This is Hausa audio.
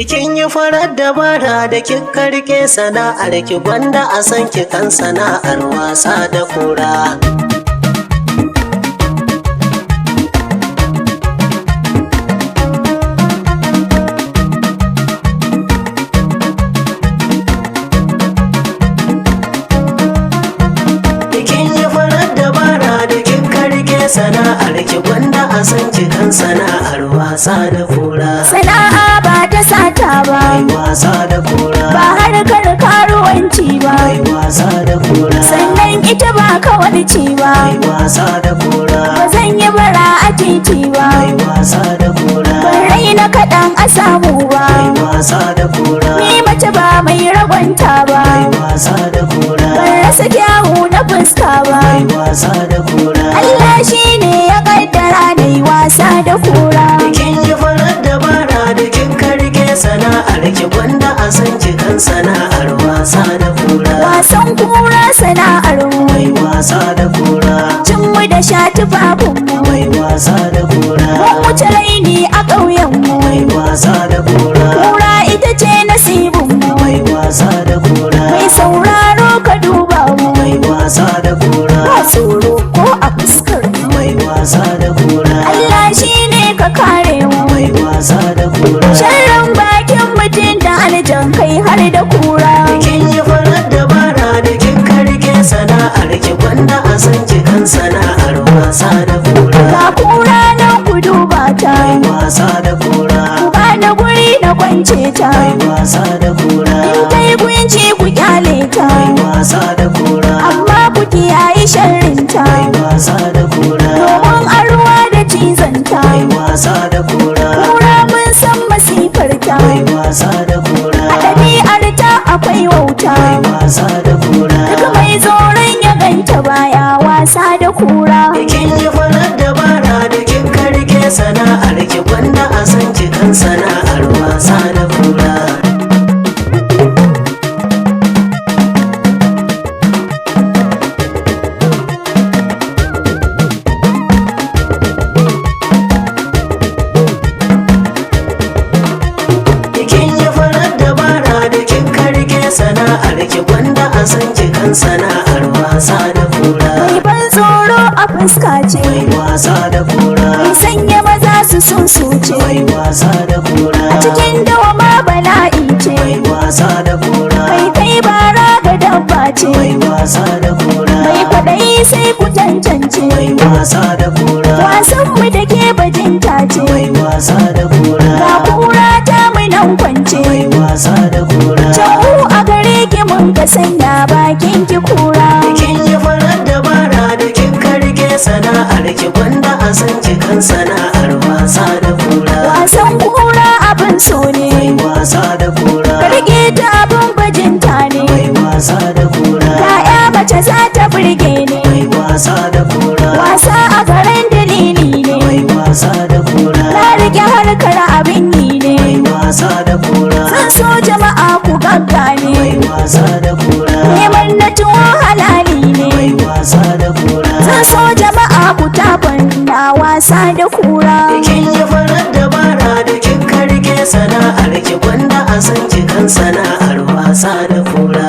Kin yi farar dabara da kika rike sana'ar ki gwanda a san ki kan sana'ar wasa da kura. Sana'ar ki gwanda a san ki kan sana'ar wasa da kura. Sana'a ba ta sata ba, Mai wasa da kura. ba harkar karuwanci ba, Mai wasa da kura. sannan ita ba kawarci ba, Mai wasa da kura. ba zan yi bara a titi ba, Mai wasa da kura. ban raina kaɗan a samu ba, Mai wasa da kura. ni mace ba mai ragwanta ba, Mai wasa da kura. ban rasa kyawu na fuska ba, Mai wasa da kura. Allah shi ne ya kaddara na yi wasa da kura. Kin yi farar dabara da kin karge sana'ar ki gwanda a san ki kan sana'ar wasa da kura. Wasan kura sana'ar mu, Mai wasa da kura. cin mu da sha tufafin mu, Mai wasa da kura. mun wuce raini a ƙauyen mu, Mai wasa da kura. kura ita ce nasibin mu, Mai wasa da kura. mai sauraro ka duba mu, Mai wasa da kura. ba tsoro ko a fuskar mu, Mai wasa da kura. Allah shi ne ka kare mu, Mai wasa da kura. sharrin bakin mutum da aljan kai har da kura. Kin yi farar dabara da kin karge sana'ar ki gwanda a san ki kan sana'ar wasa da kura. Ga kura nan ku duba ta, Mai wasa da kura. ku ba da guri na kwance ta, Mai wasa da kura. in kai kunci ku kyale ta, Mai wasa da kura. amma ku kiyaye sharrin ta, Mai wasa da kura. domin a ruwa da cizon ta, Mai wasa da kura. kura mun san masifar ta, Mai wasa da kura. a ɗabi'ar ta akwai wauta, Mai wasa da kura. duk mai tsoron ya ganta baya wasa da kura. Kin yi farar dabara da kin karge sana'ar ki gwanda a san ki kan sana'ar wasa da kura. Kin yi farar dabara da kin karge sana'ar ki gwanda a san ki kan sana'ar wasa da kura. Mai ban tsoro a fuska ce, Mai wasa da kura. mai sanya maza su susuce, Mai wasa da kura. a cikin dawama bala'i ce, Mai wasa da kura. mai kai bara ga dabba ce, Mai wasa da kura. mai kwaɗayi sai ku cancance, Mai wasa da kura. wasan mu da ke bajinta ce, Mai wasa da kura. ga kura ta mu nan kwance, Mai wasa da kura. Jamu a gare ki mun ka sanya bakin ki kura. Kin yi farar dabara da kin karge sana'ar ki gwanda a san ki kan sana'ar wasa da kura. Wasan kura abin so ne, Mai wasa da kura. karge ta abin bajinta ne, Mai wasa da kura. ya'ya mace za ta burge ne, Mai wasa da kura. wasa a garin dalili ne, Mai wasa da kura. na rike harkar abin yi ne, Mai wasa da kura. zan so jama'a ku gaggane, Mai wasa da kura. neman na tuwo halali ne, Mai wasa da kura. zan so jama'a ku taban na wasa da kura. Kin yi farar dabara da kin karge sana'ar ki gwanda a san ki kan sana'ar wasa da kura.